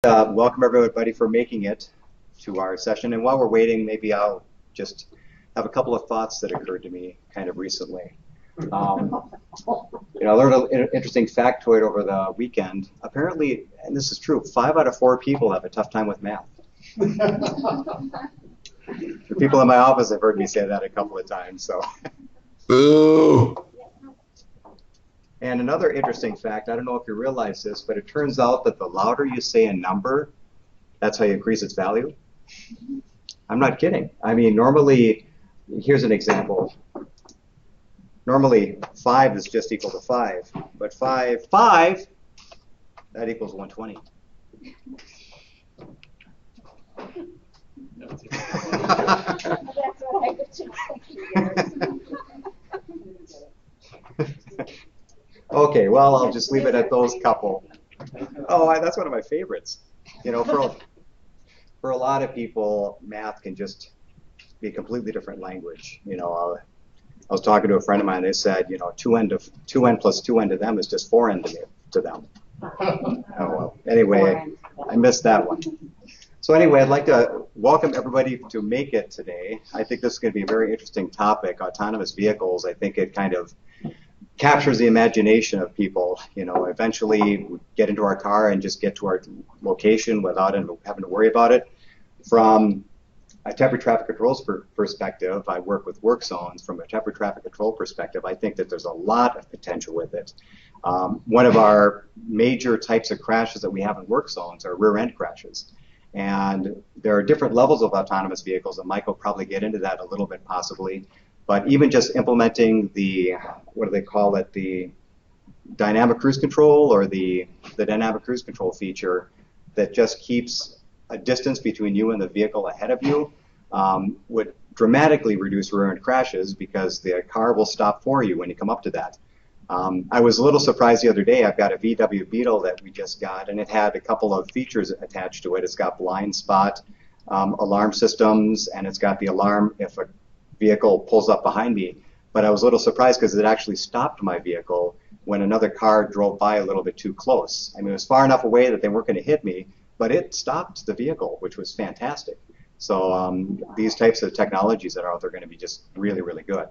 Welcome everybody for making it to our session. And while we're waiting, maybe I'll just have a couple of thoughts that occurred to me kind of recently. I learned an interesting factoid over the weekend. Apparently, and this is true, 5 out of 4 people have a tough time with math. The people in my office have heard me say that a couple of times. So. Boo! And another interesting fact, I don't know if you realize this, but it turns out that the louder you say a number, that's how you increase its value. I'm not kidding. I mean, normally, here's an example. Normally, 5 is just equal to 5, but 5, that equals 120. That's what I was Okay, well, I'll just leave it at those couple. Oh, that's one of my favorites. You know, for a lot of people, math can just be a completely different language. You know, I was talking to a friend of mine. They said, you know, 2n plus 2n to them is just 4n to them. Oh, well. Anyway, I missed that one. So anyway, I'd like to welcome everybody to Make It today. I think this is going to be a very interesting topic, autonomous vehicles. I think it kind of captures the imagination of people. You know, eventually we get into our car and just get to our location without having to worry about it. From a temporary traffic control perspective, I work with work zones. From a temporary traffic control perspective, I think that there's a lot of potential with it. One of our major types of crashes that we have in work zones are rear-end crashes. And there are different levels of autonomous vehicles, and Mike will probably get into that a little bit possibly. But even just implementing the, what do they call it, the dynamic cruise control or the dynamic cruise control feature that just keeps a distance between you and the vehicle ahead of you would dramatically reduce rear-end crashes because the car will stop for you when you come up to that. I was a little surprised the other day. I've got a VW Beetle that we just got, and it had a couple of features attached to it. It's got blind spot alarm systems, and it's got the alarm if a vehicle pulls up behind me. But I was a little surprised because it actually stopped my vehicle when another car drove by a little bit too close. I mean, it was far enough away that they weren't going to hit me, but it stopped the vehicle, which was fantastic. So these types of technologies that are out there are going to be just really, really good.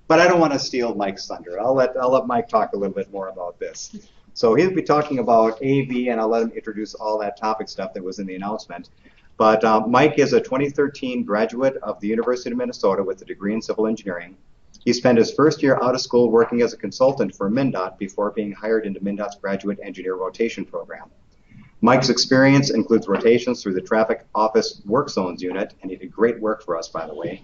But I don't want to steal Mike's thunder. I'll let Mike talk a little bit more about this. So he'll be talking about AV, and I'll let him introduce all that topic stuff that was in the announcement. But Mike is a 2013 graduate of the University of Minnesota with a degree in civil engineering. He spent his first year out of school working as a consultant for MnDOT before being hired into MnDOT's graduate engineer rotation program. Mike's experience includes rotations through the traffic office work zones unit, and he did great work for us, by the way,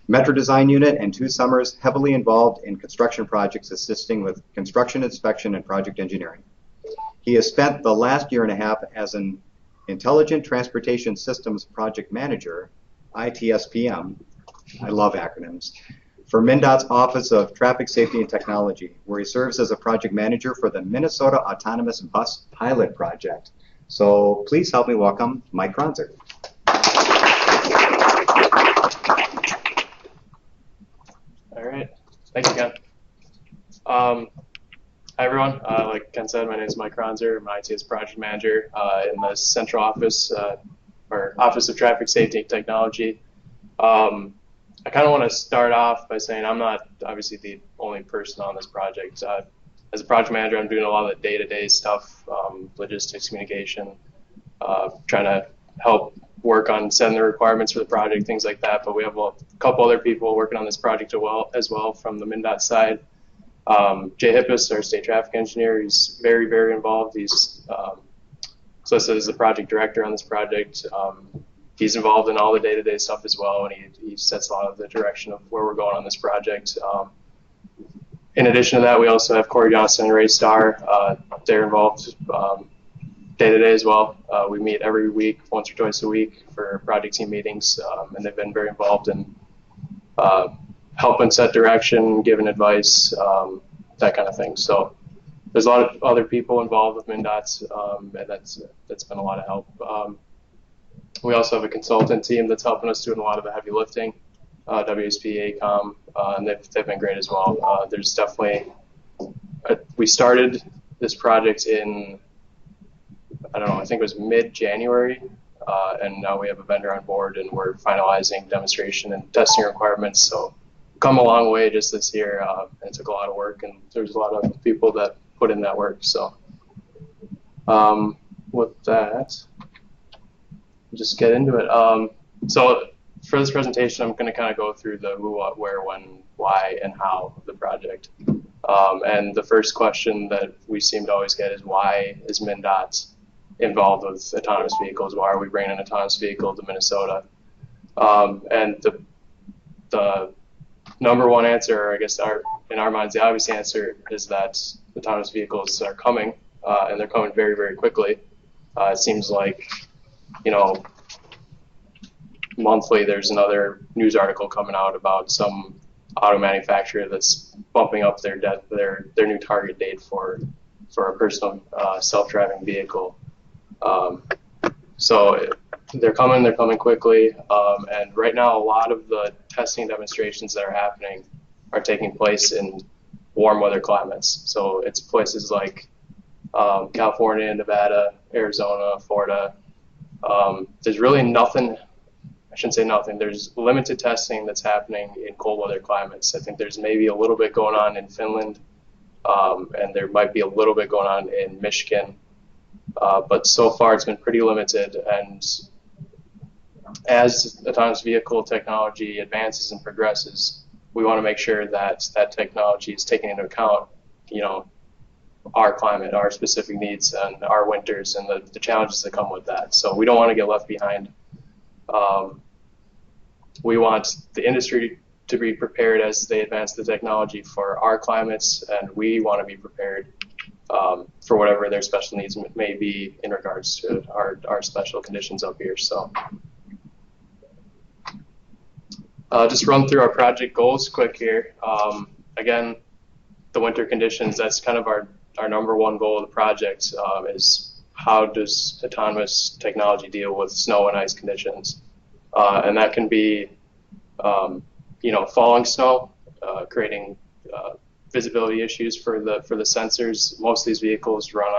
Metro Design Unit, and 2 summers heavily involved in construction projects assisting with construction inspection and project engineering. He has spent the last year and a half as an Intelligent Transportation Systems Project Manager, ITSPM, I love acronyms, for MnDOT's Office of Traffic Safety and Technology, where he serves as a project manager for the Minnesota Autonomous Bus Pilot Project. So please help me welcome Mike Kronzer. All right, thank you, Ken. Hi everyone, like Ken said, my name is Mike Kronzer. I'm an ITS project manager in the central office, or Office of Traffic Safety and Technology. I kind of want to start off by saying I'm not obviously the only person on this project. As a project manager, I'm doing a lot of the day-to-day stuff, logistics, communication, trying to help work on setting the requirements for the project, things like that. But we have a couple other people working on this project as well from the MnDOT side. Jay Hippis, our state traffic engineer, he's very, very involved. He's listed as the project director on this project. He's involved in all the day-to-day stuff as well, and he sets a lot of the direction of where we're going on this project. In addition to that, we also have Corey Johnson and Ray Starr. They're involved day-to-day as well. We meet every week, once or twice a week, for project team meetings, and they've been very involved in helping set direction, giving advice, that kind of thing. So there's a lot of other people involved with MnDOT, and that's been a lot of help. We also have a consultant team that's helping us doing a lot of the heavy lifting, WSP, ACOM, and they've been great as well. There's definitely, we started this project in I don't know, I think it was mid-January, and now we have a vendor on board and we're finalizing demonstration and testing requirements. So come a long way just this year. It took a lot of work, and there's a lot of people that put in that work. So with that, just get into it. So for this presentation, I'm going to kind of go through the who, what, where, when, why, and how of the project. And the first question that we seem to always get is, why is MnDOT involved with autonomous vehicles? Why are we bringing an autonomous vehicle to Minnesota? And the number one answer, I guess in our minds, the obvious answer is that autonomous vehicles are coming, and they're coming very, very quickly. It seems like, you know, monthly there's another news article coming out about some auto manufacturer that's bumping up their new target date for a personal self-driving vehicle. So they're coming quickly, and right now a lot of the testing demonstrations that are happening are taking place in warm weather climates. So it's places like California, Nevada, Arizona, Florida. There's really nothing, I shouldn't say nothing, there's limited testing that's happening in cold weather climates. I think there's maybe a little bit going on in Finland, and there might be a little bit going on in Michigan. But so far it's been pretty limited, and as autonomous vehicle technology advances and progresses, we want to make sure that that technology is taking into account, you know, our climate, our specific needs, and our winters, and the challenges that come with that. So we don't want to get left behind. We want the industry to be prepared as they advance the technology for our climates, and we want to be prepared for whatever their special needs may be in regards to our special conditions up here. So just run through our project goals quick here. Again, the winter conditions, that's kind of our number one goal of the project, is how does autonomous technology deal with snow and ice conditions. And that can be, you know, falling snow, creating visibility issues for the sensors. Most of these vehicles run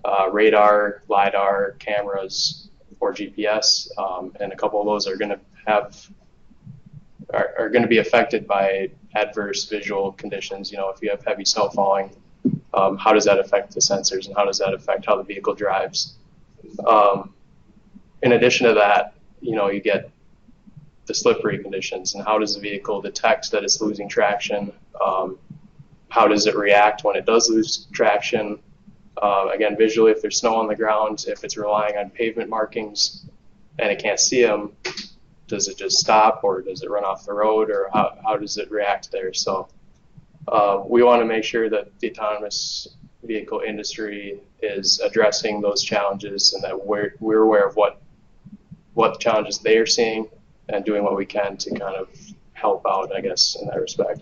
on radar, LiDAR cameras, or GPS, and a couple of those are going to be affected by adverse visual conditions. You know, if you have heavy snow falling, how does that affect the sensors, and how does that affect how the vehicle drives? In addition to that, you know, you get the slippery conditions, and how does the vehicle detect that it's losing traction? How does it react when it does lose traction? Again, visually, if there's snow on the ground, if it's relying on pavement markings and it can't see them, does it just stop, or does it run off the road, or how does it react there? So we want to make sure that the autonomous vehicle industry is addressing those challenges, and that we're aware of what challenges they are seeing, and doing what we can to kind of help out, I guess, in that respect.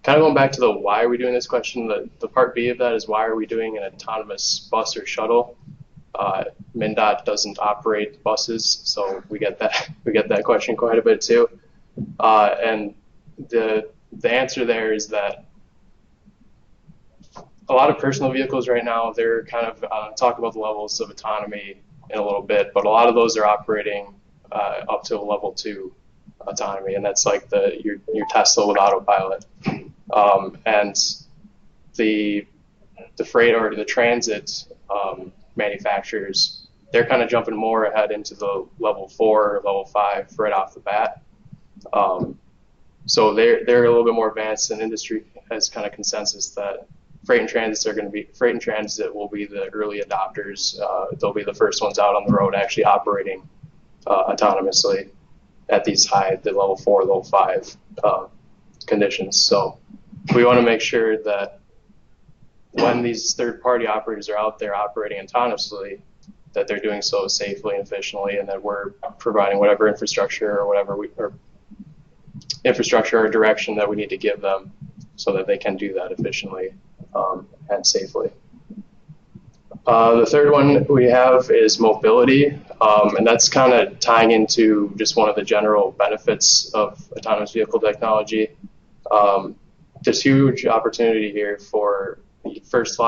Kind of going back to the why are we doing this question, the part B of that is, why are we doing an autonomous bus or shuttle? MnDOT doesn't operate buses, so we get that question quite a bit too. And the answer there is that a lot of personal vehicles right now, they're kind of talk about the levels of autonomy in a little bit, but a lot of those are operating up to a level 2 autonomy, and that's like your Tesla with autopilot. And the freight or the transit manufacturers, they're kind of jumping more ahead into the level 4 or level 5 right off the bat. So they're a little bit more advanced, and industry has kind of consensus that freight and transit will be the early adopters. They'll be the first ones out on the road actually operating autonomously at these the level 4, level 5 conditions. So we want to make sure that when these third-party operators are out there operating autonomously, that they're doing so safely and efficiently, and that we're providing whatever infrastructure or infrastructure or direction that we need to give them so that they can do that efficiently and safely. The third one we have is mobility, and that's kind of tying into just one of the general benefits of autonomous vehicle technology. There's huge opportunity here for first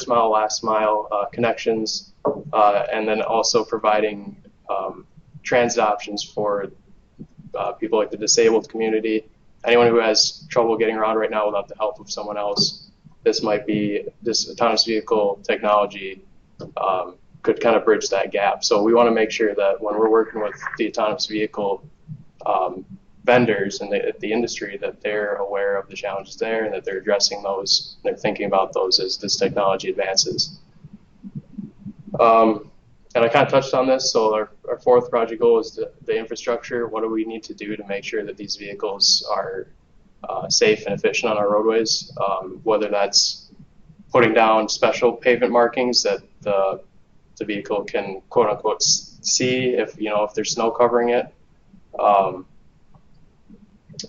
mile, last mile connections, and then also providing transit options for people like the disabled community, anyone who has trouble getting around right now without the help of someone else. This autonomous vehicle technology could kind of bridge that gap. So we want to make sure that when we're working with the autonomous vehicle vendors and the industry, that they're aware of the challenges there and that they're addressing those, they're thinking about those as this technology advances. And I kind of touched on this, so our fourth project goal is the infrastructure. What do we need to do to make sure that these vehicles are safe and efficient on our roadways, whether that's putting down special pavement markings that the vehicle can quote unquote see if there's snow covering it.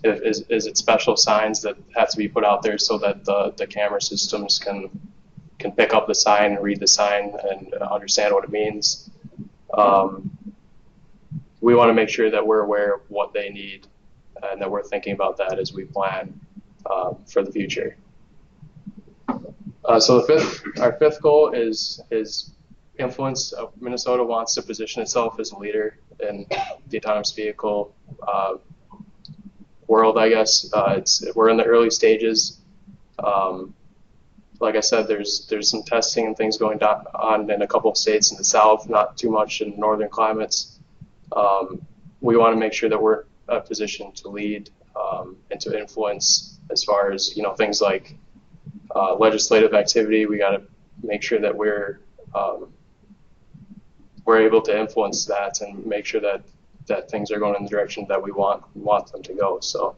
Is it special signs that have to be put out there so that the camera systems can pick up the sign and read the sign and understand what it means. We want to make sure that we're aware of what they need and that we're thinking about that as we plan for the future. So our fifth goal is influence. Minnesota wants to position itself as a leader in the autonomous vehicle world, I guess. We're in the early stages. Like I said, there's some testing and things going on in a couple of states in the south, not too much in northern climates. We want to make sure that we're in a position to lead and to influence as far as things like legislative activity. We got to make sure that we're able to influence that and make sure that things are going in the direction that we want them to go. So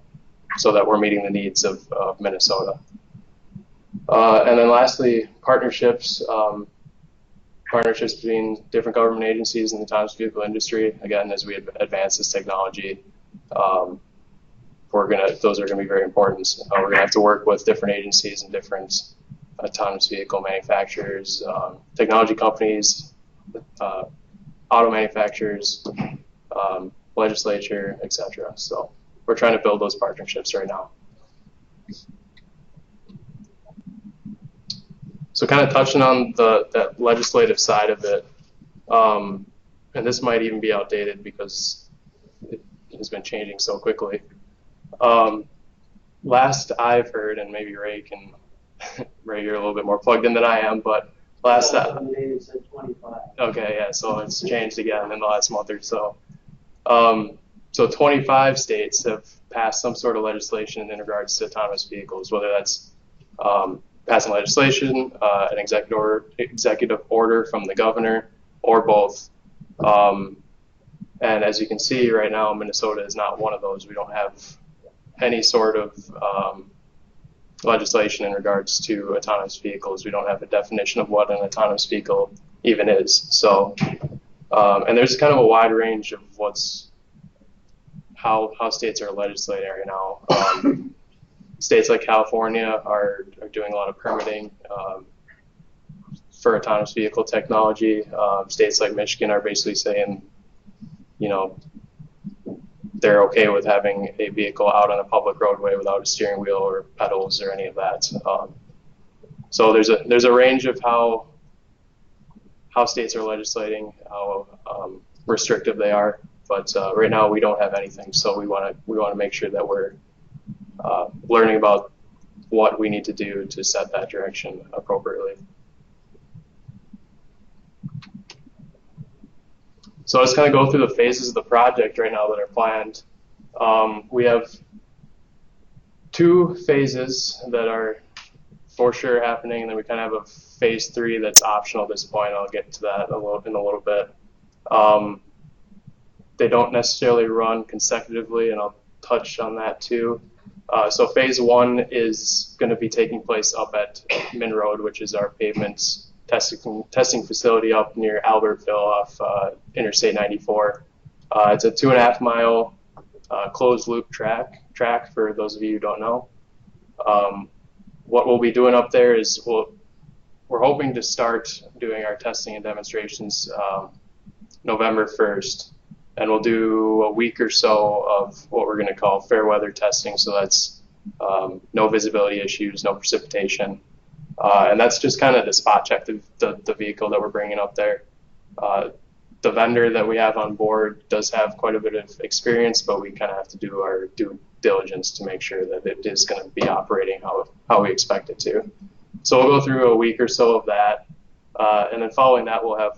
that we're meeting the needs of Minnesota. And then lastly, partnerships between different government agencies in the autonomous vehicle industry. Again, as we advance this technology, those are going to be very important. We're going to have to work with different agencies and different autonomous vehicle manufacturers, technology companies, auto manufacturers, legislature, etc. So we're trying to build those partnerships right now. So kind of touching on that legislative side of it, and this might even be outdated because it has been changing so quickly. Last I've heard, and maybe Ray, you're a little bit more plugged in than I am, but last okay, yeah, so it's changed again in the last month or so. So 25 states have passed some sort of legislation in regards to autonomous vehicles, whether that's passing legislation, an executive order from the governor, or both. And as you can see right now, Minnesota is not one of those. We don't have any sort of legislation in regards to autonomous vehicles. We don't have a definition of what an autonomous vehicle even is. So, and there's kind of a wide range of how states are legislating right now. States like California are doing a lot of permitting for autonomous vehicle technology. States like Michigan are basically saying, they're okay with having a vehicle out on a public roadway without a steering wheel or pedals or any of that. So there's a range of how states are legislating, how restrictive they are. But right now we don't have anything, so we want to make sure that we're learning about what we need to do to set that direction appropriately. So let's kind of go through the phases of the project right now that are planned. We have 2 phases that are for sure happening, and then we kind of have a phase 3 that's optional at this point. I'll get to that in a little bit. They don't necessarily run consecutively, and I'll touch on that too. So phase 1 is going to be taking place up at Min Road, which is our pavement testing facility up near Albertville off Interstate 94. It's a 2.5 mile closed loop track for those of you who don't know. What we'll be doing up there is we're hoping to start doing our testing and demonstrations November 1st. And we'll do a week or so of what we're going to call fair weather testing. So that's no visibility issues, no precipitation. And that's just kind of to spot check the vehicle that we're bringing up there. The vendor that we have on board does have quite a bit of experience, but we kind of have to do our due diligence to make sure that it is going to be operating how we expect it to. So we'll go through a week or so of that, and then following that we'll have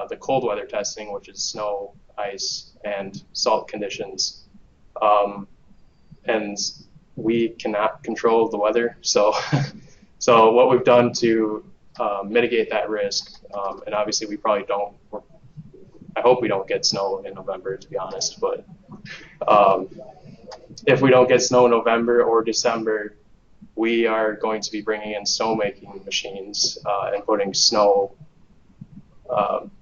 the cold weather testing, which is snow, ice, and salt conditions. And we cannot control the weather, so so what we've done to mitigate that risk, and obviously we probably don't. I hope we don't get snow in November, to be honest. But if we don't get snow in November or December, we are going to be bringing in snowmaking machines and putting snow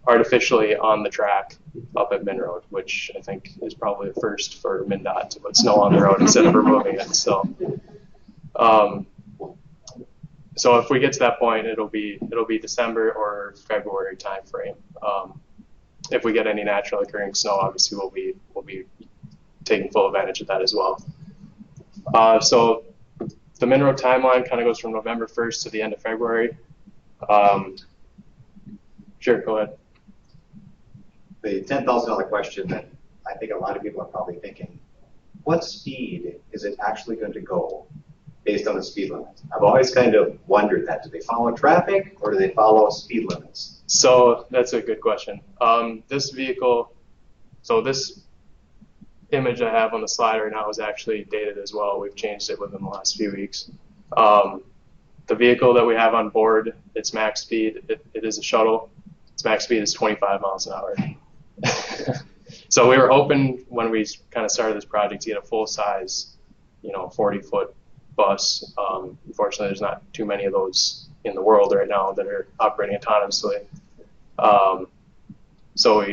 artificially on the track up at MnRoad, which I think is probably the first for MnDOT to put snow on the road instead of removing it. So, so if we get to that point, it'll be December or February timeframe. If we get any naturally occurring snow, obviously we'll be taking full advantage of that as well. So the MnRoad timeline kind of goes from November 1st to the end of February. Sure, go ahead. The $10,000 question that I think a lot of people are probably thinking, what speed is it actually going to go based on the speed limit? I've always kind of wondered that. Do they follow traffic or do they follow speed limits? So that's a good question. This vehicle, so this image I have on the slide right now is actually dated as well. We've changed it within the last few weeks. The vehicle that we have on board, its max speed, it is a shuttle. Its max speed is 25 miles an hour. So we were hoping when we kind of started this project to get a full-size, 40-foot bus. Unfortunately, there's not too many of those in the world right now that are operating autonomously. So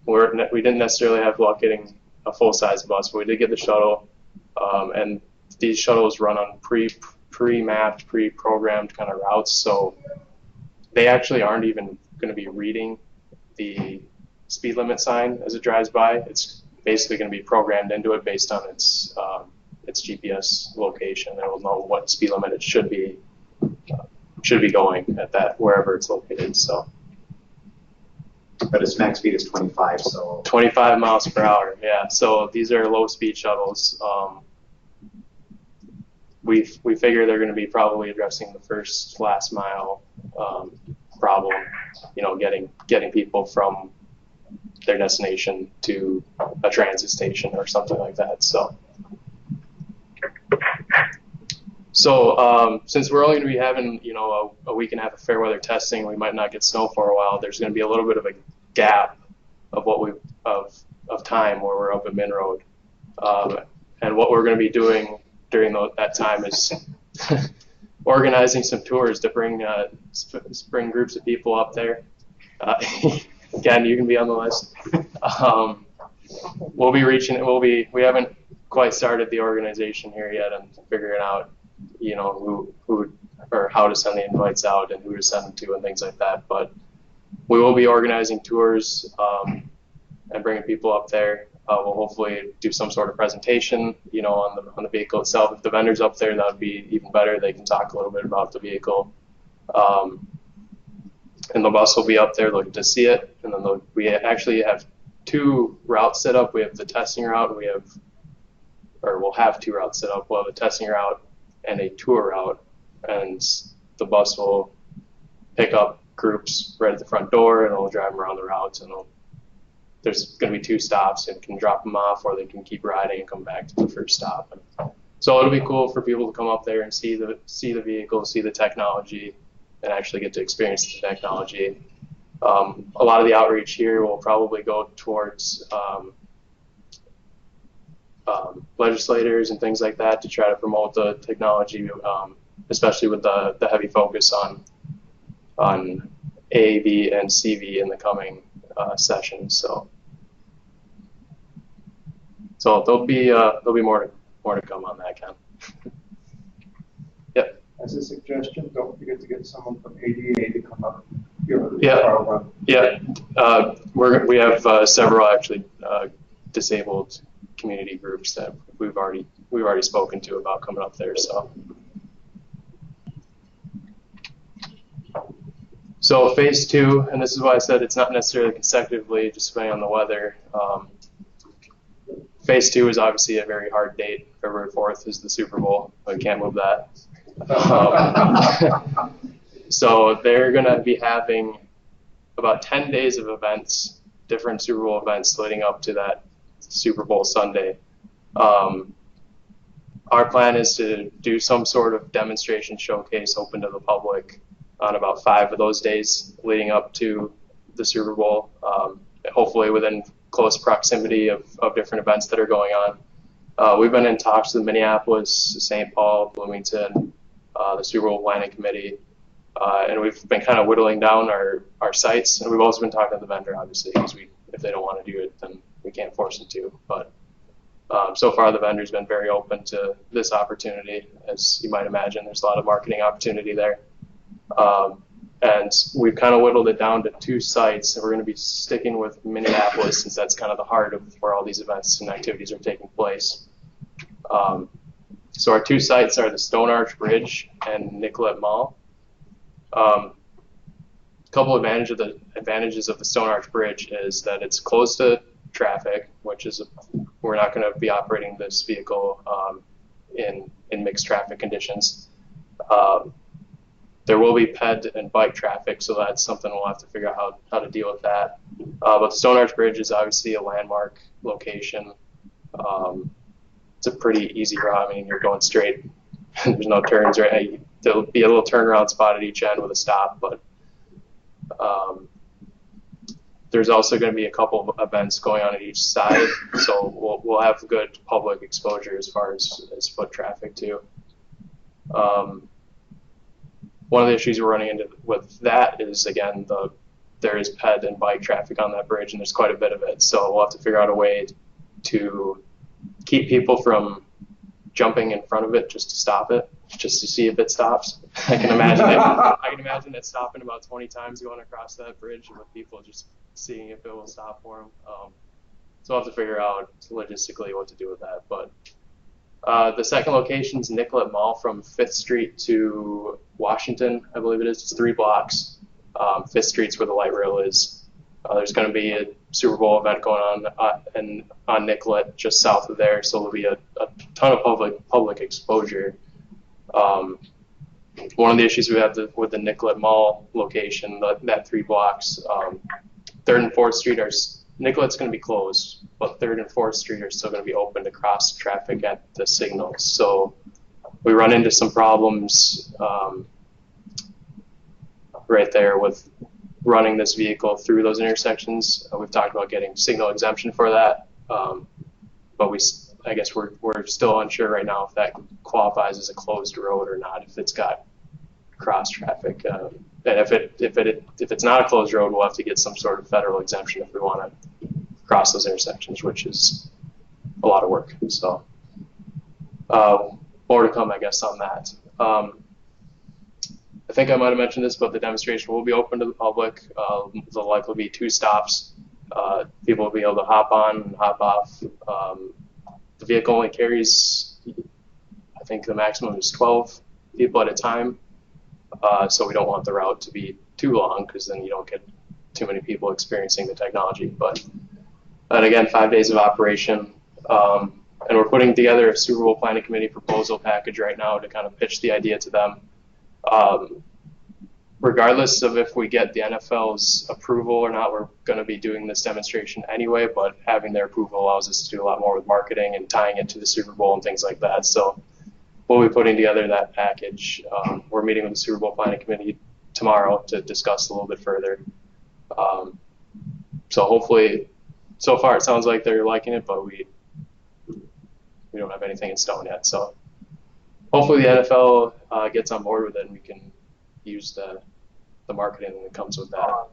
we didn't necessarily have luck getting a full-size bus, but we did get the shuttle. And these shuttles run on pre-mapped, pre-programmed kind of routes, so they actually aren't even going to be reading the speed limit sign as it drives by. It's basically going to be programmed into it based on its GPS location. It will know what speed limit it should be going at that wherever it's located. So. But its max speed is 25, so 25 miles per hour. Yeah. So these are low-speed shuttles. We figure they're going to be probably addressing the last mile problem. Getting people from their destination to a transit station or something like that. So since we're only going to be having, a week and a half of fair weather testing, we might not get snow for a while. There's going to be a little bit of a gap of time where we're up at MnRoad, and what we're going to be doing during that time is organizing some tours to bring groups of people up there. Again, you can be on the list. We haven't quite started the organization here yet and figuring out, who or how to send the invites out and who to send them to and things like that. But we will be organizing tours and bringing people up there. We'll hopefully do some sort of presentation, on the vehicle itself. If the vendor's up there, that would be even better. They can talk a little bit about the vehicle. And the bus will be up there looking to see it. And then we actually have two routes set up. We have the testing route. We'll have two routes set up. We'll have a testing route and a tour route. And the bus will pick up groups right at the front door, and it'll drive them around the routes. And there's going to be two stops, and can drop them off, or they can keep riding and come back to the first stop. So it'll be cool for people to come up there and see the vehicle, see the technology, and actually get to experience the technology. A lot of the outreach here will probably go towards legislators and things like that to try to promote the technology, especially with the heavy focus on AAV and CV in the coming sessions. So there'll be more to come on that, Ken. Yep. As a suggestion, don't forget to get someone from ADA to come up here. Yeah. We have several actually disabled community groups that we've already spoken to about coming up there. So So phase 2, and this is why I said it's not necessarily consecutively, just depending on the weather. Phase 2 is obviously a very hard date. February 4th is the Super Bowl. We can't move that. So they're going to be having about 10 days of events, different Super Bowl events leading up to that Super Bowl Sunday. Our plan is to do some sort of demonstration showcase open to the public on about 5 of those days leading up to the Super Bowl, hopefully within close proximity of different events that are going on. We've been in talks with Minneapolis, St. Paul, Bloomington, the Super Bowl Planning Committee, and we've been kind of whittling down our sites, and we've also been talking to the vendor, obviously, because if they don't want to do it, then we can't force them to. But so far, the vendor's been very open to this opportunity. As you might imagine, there's a lot of marketing opportunity there. And we've kind of whittled it down to 2 sites, and we're going to be sticking with Minneapolis since that's kind of the heart of where all these events and activities are taking place. So our 2 sites are the Stone Arch Bridge and Nicollet Mall. A couple advantages of the Stone Arch Bridge is that it's closed to traffic, which is we're not going to be operating this vehicle in mixed traffic conditions. There will be ped and bike traffic, so that's something we'll have to figure out how to deal with that. But the Stone Arch Bridge is obviously a landmark location. It's a pretty easy route. I mean, you're going straight. There's no turns, right? There'll be a little turnaround spot at each end with a stop, but there's also going to be a couple of events going on at each side, so we'll have good public exposure as far as foot traffic too. One of the issues we're running into with that is, again, there is ped and bike traffic on that bridge, and there's quite a bit of it. So we'll have to figure out a way to keep people from jumping in front of it just to stop it, just to see if it stops. I can imagine it stopping about 20 times going across that bridge, with people just seeing if it will stop for them. So we'll have to figure out logistically what to do with that. But the second location is Nicollet Mall from 5th Street to Washington, I believe it is. It's 3 blocks. 5th Street's where the light rail is. There's going to be a Super Bowl event going on on Nicollet just south of there, so there'll be a ton of public exposure. One of the issues we have with the Nicollet Mall location, that 3 blocks, 3rd and 4th Street Nicollet's going to be closed, but 3rd and 4th Street are still going to be open to cross traffic at the signals. So we run into some problems right there with running this vehicle through those intersections. We've talked about getting signal exemption for that, but I guess we're still unsure right now if that qualifies as a closed road or not, if it's got cross traffic. And if it's not a closed road, we'll have to get some sort of federal exemption if we want to cross those intersections, which is a lot of work. So more to come, I guess, on that. I think I might have mentioned this, but the demonstration will be open to the public. There'll likely be 2 stops. People will be able to hop on and hop off. The vehicle only carries, I think the maximum is 12 people at a time. So we don't want the route to be too long, because then you don't get too many people experiencing the technology. And again, 5 days of operation. And we're putting together a Super Bowl Planning Committee proposal package right now to kind of pitch the idea to them. Regardless of if we get the NFL's approval or not, we're going to be doing this demonstration anyway, but having their approval allows us to do a lot more with marketing and tying it to the Super Bowl and things like that. So we'll be putting together that package. We're meeting with the Super Bowl Planning Committee tomorrow to discuss a little bit further. So hopefully, so far it sounds like they're liking it, but we don't have anything in stone yet. So hopefully the NFL gets on board with it, and we can use the marketing that comes with that.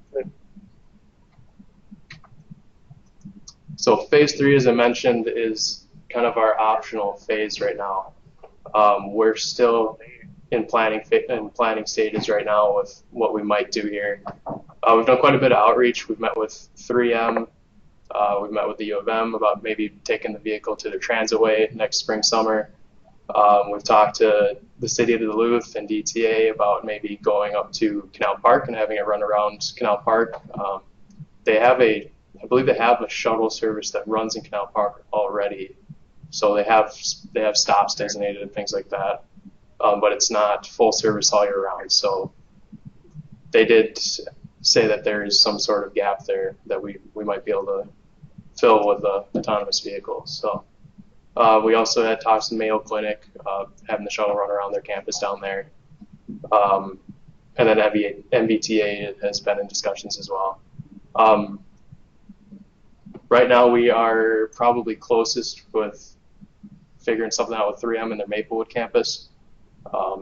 So phase 3, as I mentioned, is kind of our optional phase right now. We're still in planning stages right now with what we might do here. We've done quite a bit of outreach. We've met with 3M. We've met with the U of M about maybe taking the vehicle to their transitway next spring, summer. We've talked to the city of Duluth and DTA about maybe going up to Canal Park and having it run around Canal Park. They have I believe they have a shuttle service that runs in Canal Park already. So they have stops designated and things like that. But it's not full service all year round. So they did say that there is some sort of gap there that we might be able to fill with the autonomous vehicle. So we also had talks in Mayo Clinic, having the shuttle run around their campus down there. And then MBTA has been in discussions as well. Right now we are probably closest with figuring something out with 3M in their Maplewood campus.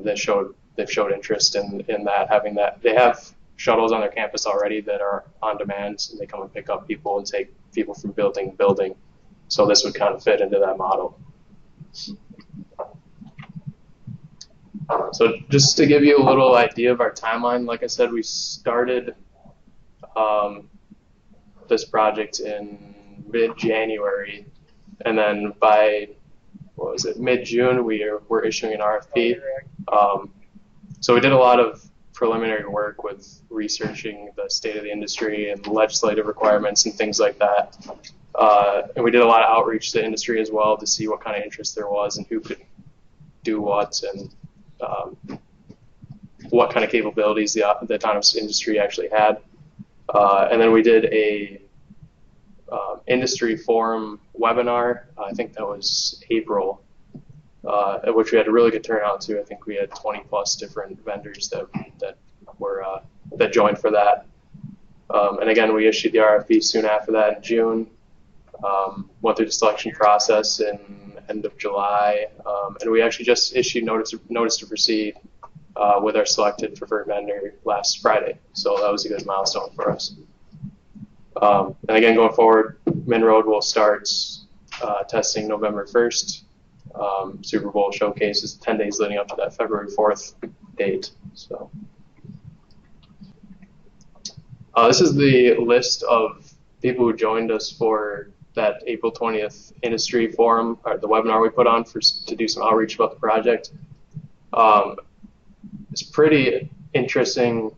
They've showed interest in that, having that. They have shuttles on their campus already that are on demand, and they come and pick up people and take people from building to building. So this would kind of fit into that model. So just to give you a little idea of our timeline, like I said, we started this project in mid-January, and then by mid-June we're issuing an RFP. So we did a lot of preliminary work with researching the state of the industry and legislative requirements and things like that. And we did a lot of outreach to industry as well to see what kind of interest there was and who could do what and what kind of capabilities the autonomous industry actually had. And then we did a industry forum webinar. I think that was April, at which we had a really good turnout too. I think we had 20 plus different vendors that joined for that. And again, we issued the RFP soon after that in June. Went through the selection process in end of July, and we actually just issued notice to proceed with our selected preferred vendor last Friday. So that was a good milestone for us. And again, going forward, MnRoad will start testing November 1st. Super Bowl showcase is 10 days leading up to that February 4th date. So this is the list of people who joined us for that April 20th industry forum, or the webinar we put on to do some outreach about the project. It's pretty interesting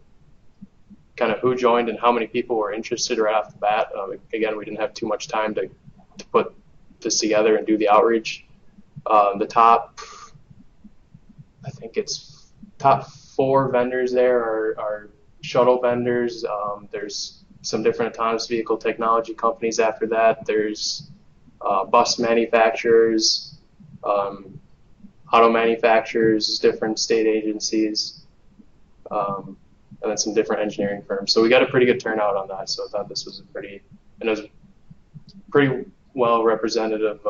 kind of who joined and how many people were interested right off the bat. Again, we didn't have too much time to put this together and do the outreach. The top, I think it's top 4 vendors there are shuttle vendors. There's some different autonomous vehicle technology companies after that. There's bus manufacturers, auto manufacturers, different state agencies, and then some different engineering firms. So we got a pretty good turnout on that. So I thought this was it was pretty well representative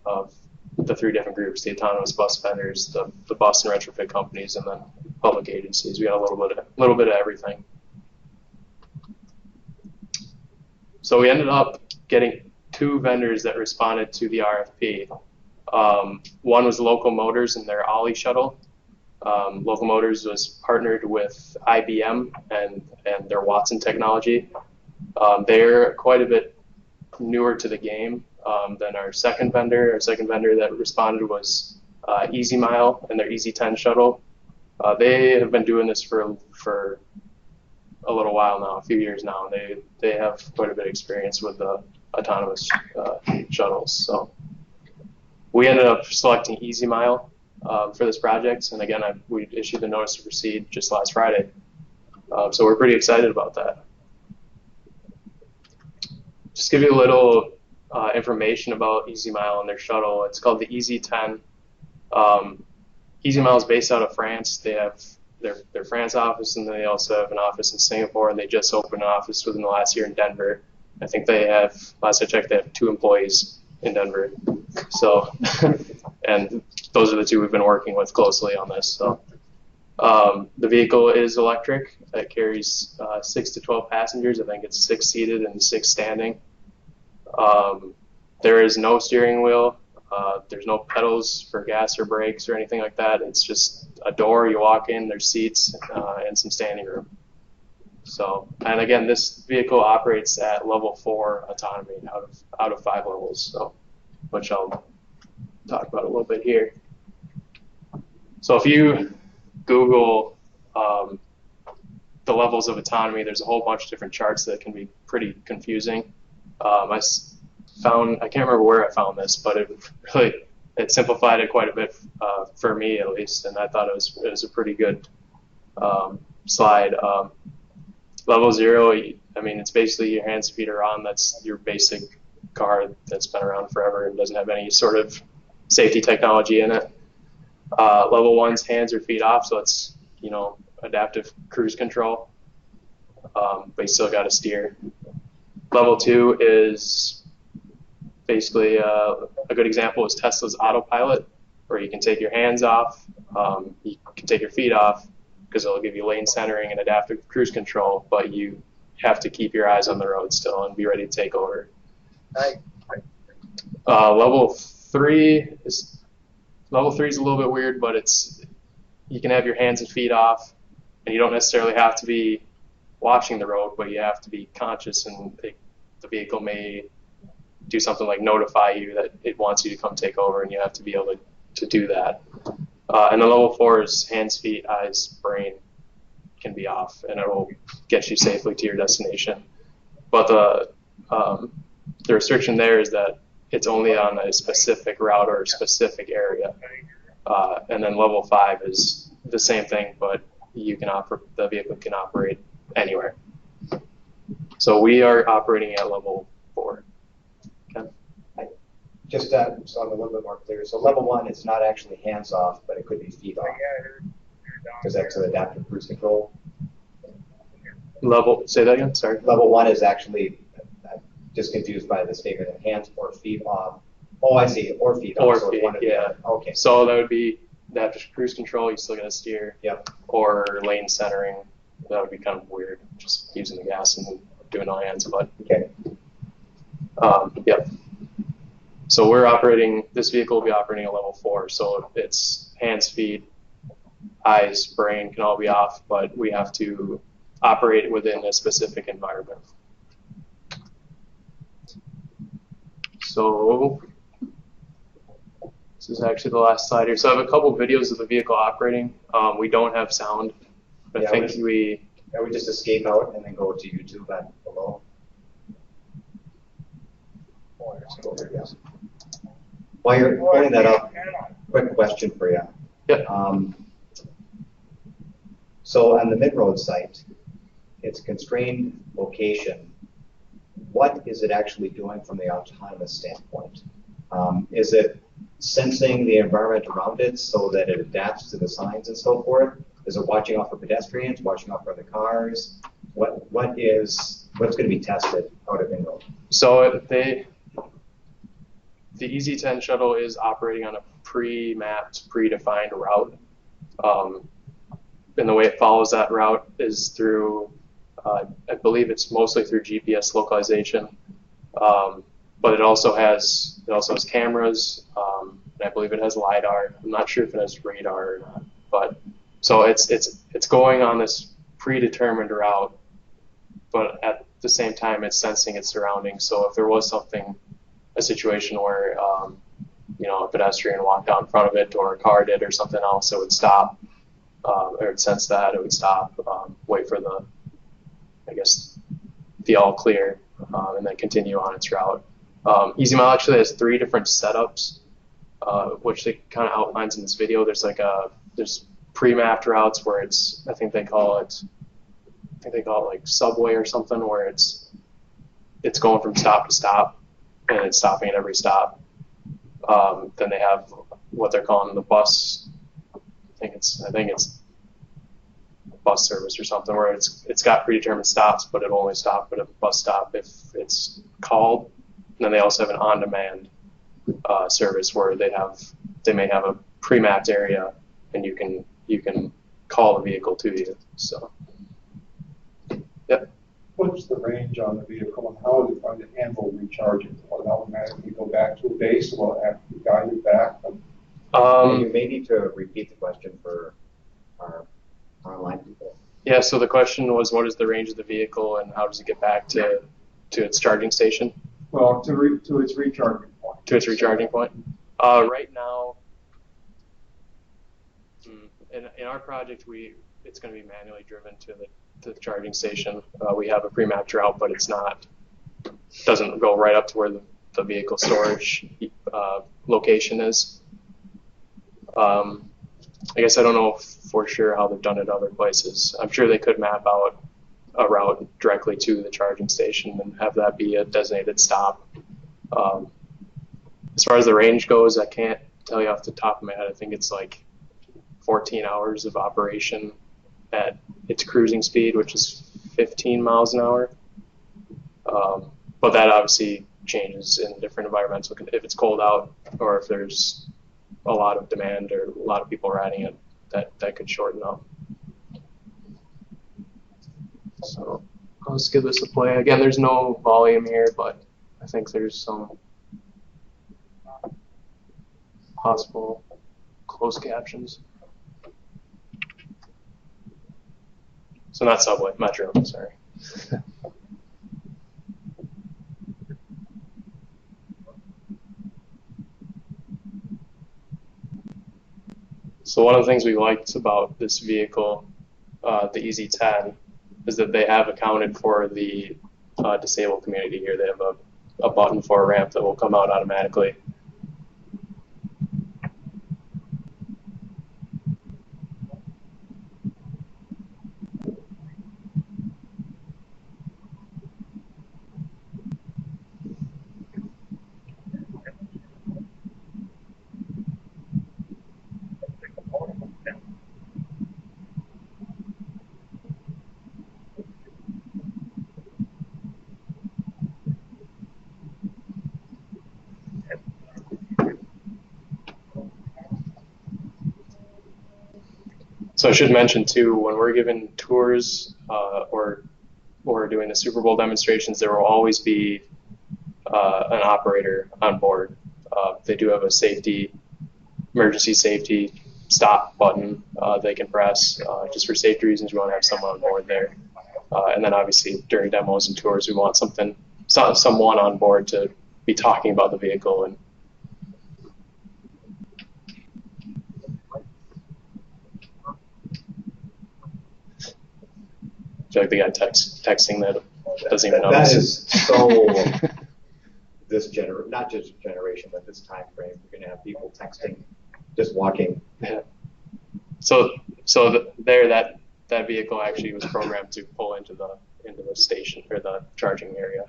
of the 3 different groups: the autonomous bus vendors, the bus and retrofit companies, and then public agencies. We got a little bit of everything. So we ended up getting 2 vendors that responded to the RFP. One was Local Motors and their Ollie shuttle. Local Motors was partnered with IBM and their Watson technology. They're quite a bit newer to the game than our second vendor. Our second vendor that responded was Easy Mile and their Easy 10 shuttle. They have been doing this for a little while now, a few years now. They have quite a bit of experience with the autonomous shuttles. So we ended up selecting Easy Mile for this project, and again, we issued the notice to proceed just last Friday. So we're pretty excited about that. Just give you a little information about Easy Mile and their shuttle. It's called the Easy 10. Easy Mile is based out of France. They have their France office, and they also have an office in Singapore, and they just opened an office within the last year in Denver. I think they have, last I checked, they have 2 employees in Denver. So, and those are the 2 we've been working with closely on this. So, the vehicle is electric. It carries 6 to 12 passengers. I think it's 6 seated and 6 standing. There is no steering wheel. There's no pedals for gas or brakes or anything like that. It's just a door, you walk in, there's seats, and some standing room. So, and again, this vehicle operates at level 4 autonomy out of 5 levels, so, which I'll talk about a little bit here. So if you Google the levels of autonomy, there's a whole bunch of different charts that can be pretty confusing. I can't remember where I found this, but it simplified it quite a bit for me at least, and I thought it was a pretty good slide. Level 0, I mean, it's basically your hands, feet are on. That's your basic car that's been around forever and doesn't have any sort of safety technology in it. Level 1's hands or feet off, so it's, you know, adaptive cruise control, but you still got to steer. Level 2 is basically a good example is Tesla's autopilot, where you can take your hands off, you can take your feet off, because it'll give you lane centering and adaptive cruise control, but you have to keep your eyes on the road still and be ready to take over. Level 3 is a little bit weird, but you can have your hands and feet off, and you don't necessarily have to be watching the road, but you have to be conscious, and the vehicle may do something like notify you that it wants you to come take over, and you have to be able to do that. And then level 4 is hands, feet, eyes, brain can be off, and it will get you safely to your destination. But the restriction there is that it's only on a specific route or a specific area. And then level 5 is the same thing, but the vehicle can operate anywhere. So we are operating at level 4. Okay. Just so I'm a little bit more clear. So level 1, it's not actually hands off, but it could be feet off. Because that's an adaptive cruise control. Say that again, sorry. Level 1 is actually, just confused by the statement of hands or feet off. Oh, I see, or feet off. Or so feet, one of yeah. Okay. So that would be adaptive cruise control, you still got to steer. Yep. Or lane centering, that would be kind of weird, just using the gas and doing no hands, but. Okay. Yep. So this vehicle will be operating at level 4, so it's hands, feet, eyes, brain can all be off, but we have to operate within a specific environment. So this is actually the last slide here. So I have a couple videos of the vehicle operating. We don't have sound. I think we just escape out and then go to YouTube and below. While you're pulling that up, quick question for you. Yep. So on the mid-road site, it's a constrained location. What is it actually doing from the autonomous standpoint? Is it sensing the environment around it so that it adapts to the signs and so forth? Is it watching out for pedestrians, watching out for other cars? What's going to be tested out of inroad? So the EZ10 shuttle is operating on a pre-mapped, predefined route. And the way it follows that route is through, I believe it's mostly through GPS localization, but it also has cameras, and I believe it has LiDAR. I'm not sure if it has radar or not, but so it's going on this predetermined route, but at the same time it's sensing its surroundings. So if there was a situation where a pedestrian walked out in front of it, or a car did, or something else, it would stop. Or it would sense that, it would stop, wait for the all clear, and then continue on its route. EasyMile actually has 3 different setups, which it kind of outlines in this video. There's pre-mapped routes where I think they call it like subway or something, where it's going from stop to stop, and it's stopping at every stop. Then they have what they're calling the bus. I think it's bus service or something, where it's got predetermined stops, but it'll only stop at a bus stop if it's called. And then they also have an on-demand service where they may have a pre-mapped area, and you can call the vehicle to you. So, yep. What's the range on the vehicle, and how is it going to handle recharging? Will it automatically go back to a base, or will it have to be guided back? You may need to repeat the question for our online people. Yeah, so the question was, what is the range of the vehicle, and how does it get back to its charging station? Well, to its recharging point. To its recharging point. Right now, in our project, it's going to be manually driven to the charging station. We have a pre-mapped route, but doesn't go right up to where the vehicle storage location is. I guess I don't know for sure how they've done it other places. I'm sure they could map out a route directly to the charging station and have that be a designated stop. As far as the range goes, I can't tell you off the top of my head. I think it's like 14 hours of operation at its cruising speed, which is 15 miles an hour. But that obviously changes in different environmental conditions. If it's cold out or if there's a lot of demand or a lot of people riding it, that could shorten up. So let's give this a play. Again, there's no volume here, but I think there's some possible closed captions. So not subway, metro, sorry. So one of the things we liked about this vehicle, the EZ10, is that they have accounted for the disabled community here. They have a button for a ramp that will come out automatically. So I should mention too, when we're giving tours or doing the Super Bowl demonstrations, there will always be an operator on board. They do have a emergency safety stop button they can press. Just for safety reasons, we want to have someone on board there. And then obviously during demos and tours, we want someone on board to be talking about the vehicle. And like the guy texting that doesn't even notice. That is so not just generation, but this time frame. We're gonna have people texting, just walking. Yeah. So that vehicle actually was programmed to pull into the station or the charging area.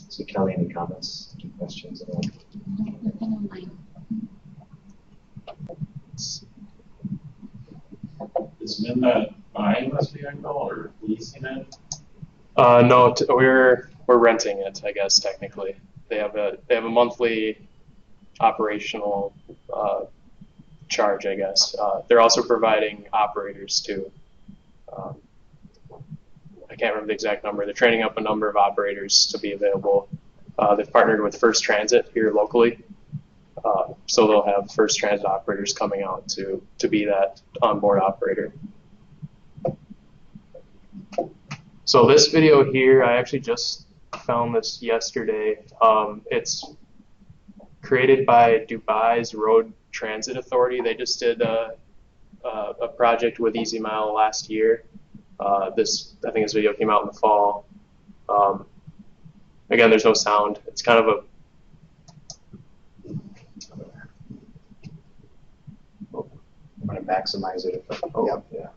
So Kelly, any comments, any questions? Is MnDOT buying this vehicle or leasing it? No, we're renting it, I guess technically. They have a monthly operational charge, I guess. They're also providing operators too. I can't remember the exact number. They're training up a number of operators to be available. They've partnered with First Transit here locally. So they'll have First Transit operators coming out to be that onboard operator. So this video here, I actually just found this yesterday. It's created by Dubai's Road Transit Authority. They just did a project with Easy Mile last year. I think this video came out in the fall. Again, there's no sound. It's kind of a I'm going to maximize it. Yep. Yeah.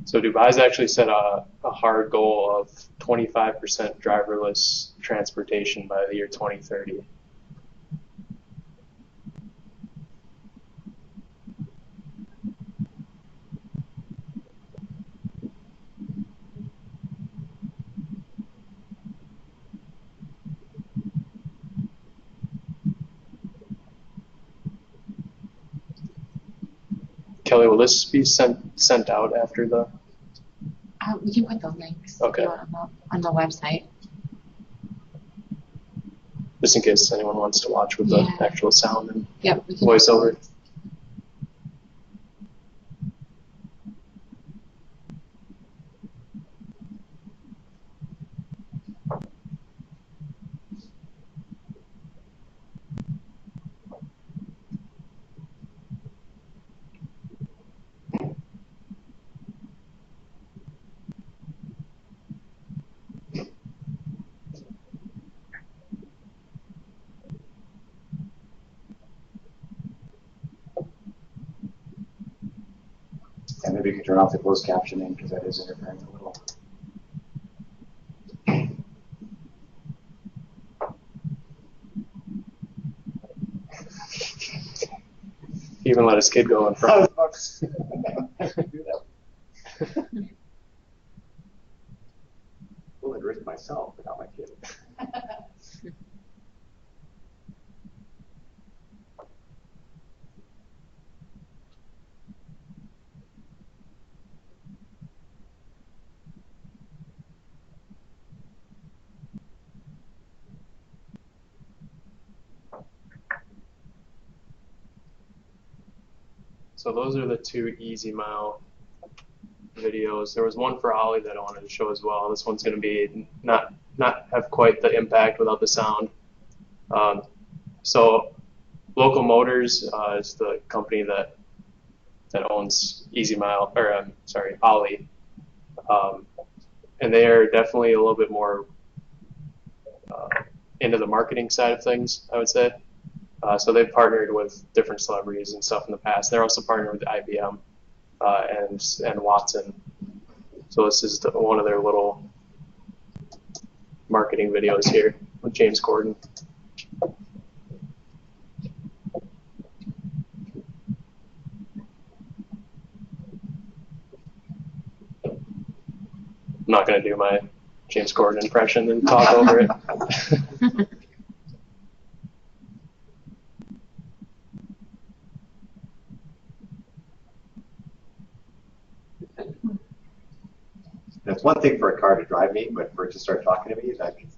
So Dubai's actually set a hard goal of 25% driverless transportation by the year 2030. Kelly, will this be sent out after the? We can put the links Okay. if you want them up on the website. Just in case anyone wants to watch with Yeah. the actual sound and Yep. We can voiceover. And maybe you can turn off the closed captioning because that is interfering a little. He even let his kid go in front. Well, I'd risk myself, but not my kid. So those are the two Easy Mile videos. There was one for Ollie that I wanted to show as well. This one's going to be not have quite the impact without the sound. So Local Motors is the company that owns Easy Mile, or sorry, Ollie, and they are definitely a little bit more into the marketing side of things, I would say. So they've partnered with different celebrities and stuff in the past. They're also partnered with IBM and Watson. So this is one of their little marketing videos here with James Corden. I'm not going to do my James Corden impression and talk over it. That's one thing for a car to drive me, but for it to start talking to me, that means.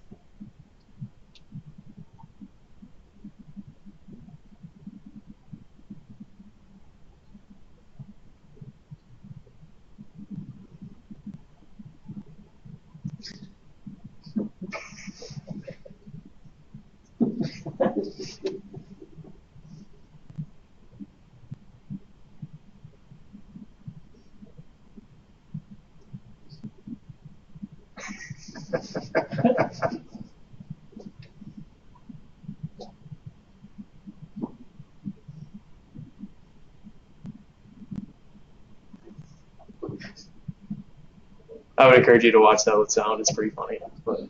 I would encourage you to watch that with sound. It's pretty funny. But,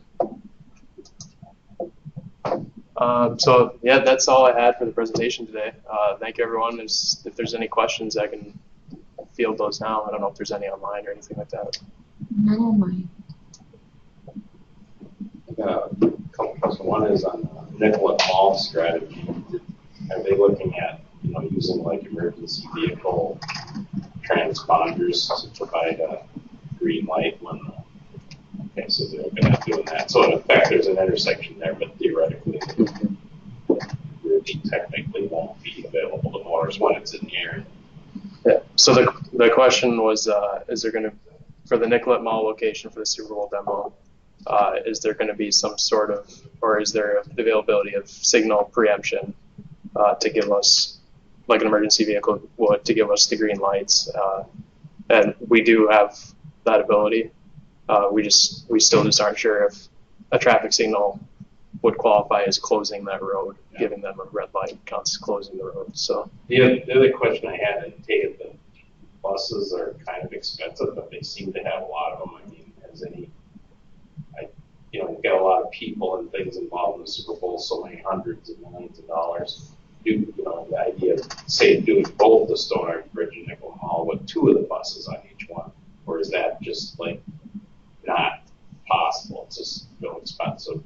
so yeah, that's all I had for the presentation today. Thank you, everyone. If there's any questions, I can field those now. I don't know if there's any online or anything like that. No, mine. A couple questions. One is on nickel mall strategy. Are they looking at using like emergency vehicle transponders to provide a green light when? Okay, so they're going to be doing that. So in effect, there's an intersection there, but theoretically, really technically won't be available to motors when it's in the air. Yeah. So the question was, is there going to, for the Nicollet Mall location for the Super Bowl demo, is there going to be some sort of, or is there the availability of signal preemption to give us, like an emergency vehicle would, to give us the green lights? And we do have that ability. We still just aren't sure if a traffic signal would qualify as closing that road, giving them a red light counts closing the road. So the other question I had, I take it that buses are kind of expensive, but they seem to have a lot of them. I mean, we've got a lot of people and things involved in the Super Bowl, so many hundreds of millions of dollars. The idea of, say, doing both the Stone Arch Bridge and Nickel Mall with two of the buses on each one, or is that just like not possible? It's just real expensive.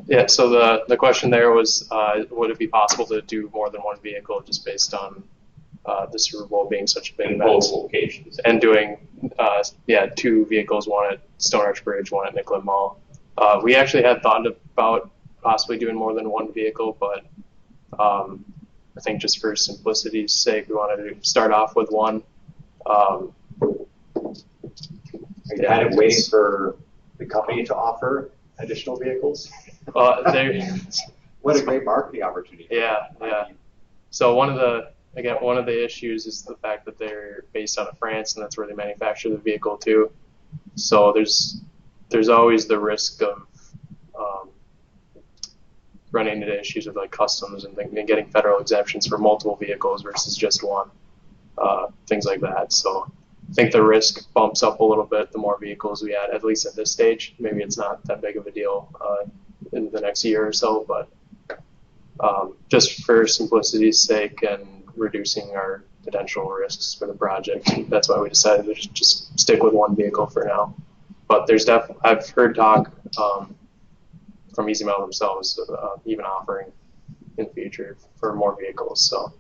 yeah. So the question there was, would it be possible to do more than one vehicle just based on the Super Bowl being such a big In event. both locations. And doing, 2 vehicles, one at Stone Arch Bridge, one at Nicollet Mall. We actually had thought about possibly doing more than one vehicle, but I think just for simplicity's sake, we wanted to start off with one. Are you kind of waiting for the company to offer additional vehicles? What a great marketing opportunity. Yeah. So one of the issues is the fact that they're based out of France, and that's where they manufacture the vehicle too. So there's always the risk of running into issues with like customs and getting federal exemptions for multiple vehicles versus just one, things like that. So I think the risk bumps up a little bit the more vehicles we add, at least at this stage. Maybe it's not that big of a deal in the next year or so, but just for simplicity's sake and reducing our potential risks for the project, that's why we decided to just stick with one vehicle for now. But I've heard talk from EasyMail themselves even offering in the future for more vehicles. So.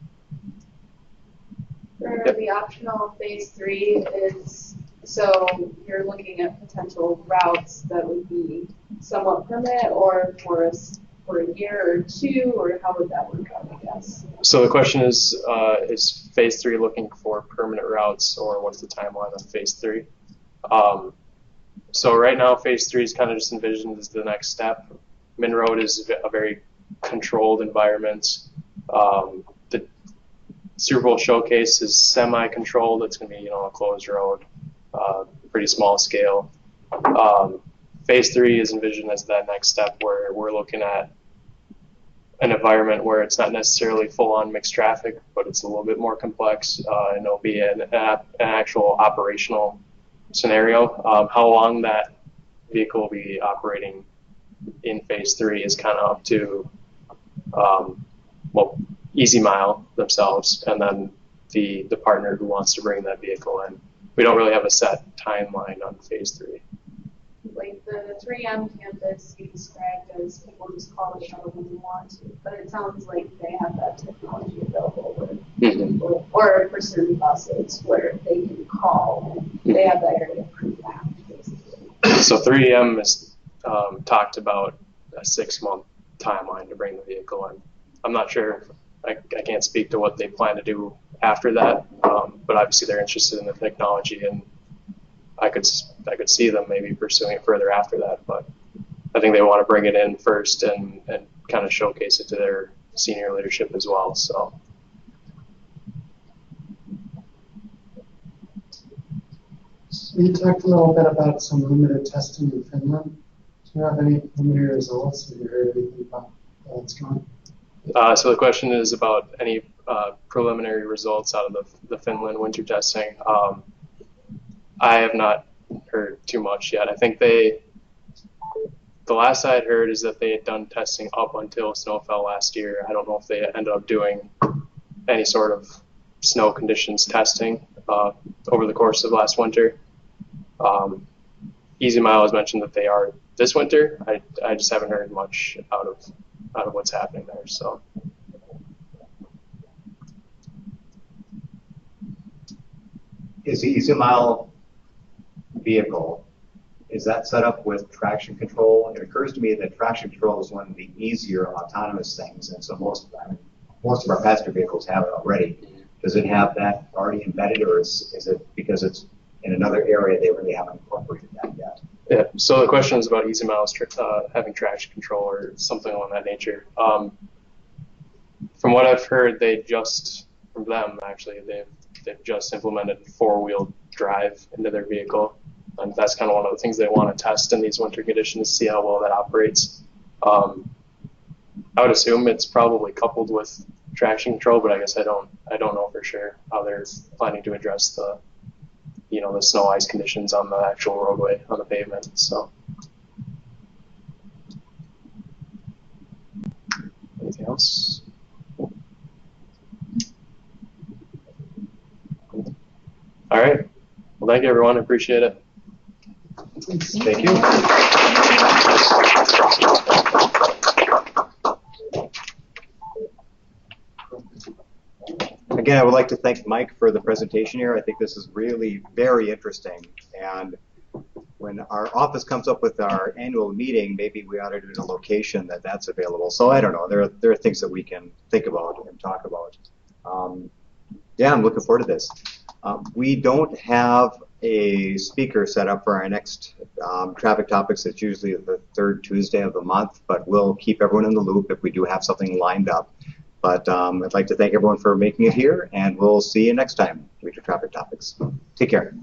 For the optional phase 3 is, so you're looking at potential routes that would be somewhat permanent or for a year or two, or how would that work out, I guess? So the question is phase 3 looking for permanent routes, or what's the timeline on phase 3? So right now phase 3 is kind of just envisioned as the next step. MnDOT is a very controlled environment. The Super Bowl showcase is semi-controlled. It's going to be, a closed road, pretty small scale. Phase 3 is envisioned as that next step where we're looking at an environment where it's not necessarily full-on mixed traffic, but it's a little bit more complex, and it'll be an actual operational scenario. How long that vehicle will be operating in phase 3 is kind of up to EasyMile themselves, and then the partner who wants to bring that vehicle in. We don't really have a set timeline on phase 3. Like the 3M campus you described as people just call the shuttle when they want to, but it sounds like they have that technology available with people, or for certain buses where they can call and they have that area pre-mapped, basically. So 3M has talked about a 6-month timeline to bring the vehicle in. I'm not sure. I can't speak to what they plan to do after that, but obviously they're interested in the technology, and I could see them maybe pursuing it further after that. But I think they want to bring it in first and kind of showcase it to their senior leadership as well. So. You talked a little bit about some limited testing in Finland. Do you have any preliminary results? Have you heard anything about how it's going? So the question is about any preliminary results out of the Finland winter testing. I have not heard too much yet. I think the last I had heard is that they had done testing up until snow fell last year. I don't know if they ended up doing any sort of snow conditions testing over the course of last winter. EasyMile has mentioned that they are this winter. I just haven't heard much out of what's happening there. So. Is the EasyMile vehicle, is that set up with traction control? It occurs to me that traction control is one of the easier autonomous things, and so most of our passenger vehicles have it already. Does it have that already embedded, or is it because it's in another area they really haven't incorporated that yet? Yeah, so the question is about EasyMile's having traction control or something along that nature. From what I've heard, they've just implemented 4-wheel drive into their vehicle, and that's kind of one of the things they want to test in these winter conditions to see how well that operates. I would assume it's probably coupled with traction control, but I guess I don't know for sure how they're planning to address the snow ice conditions on the actual roadway, on the pavement. So, anything else? All right. Well, thank you, everyone. I appreciate it. Thank you. Again, I would like to thank Mike for the presentation here. I think this is really very interesting. And when our office comes up with our annual meeting, maybe we ought to do it in a location that's available. So I don't know. There are things that we can think about and talk about. Yeah, I'm looking forward to this. We don't have a speaker set up for our next traffic topics. It's usually the third Tuesday of the month, but we'll keep everyone in the loop if we do have something lined up. But I'd like to thank everyone for making it here, and we'll see you next time with your traffic topics. Take care.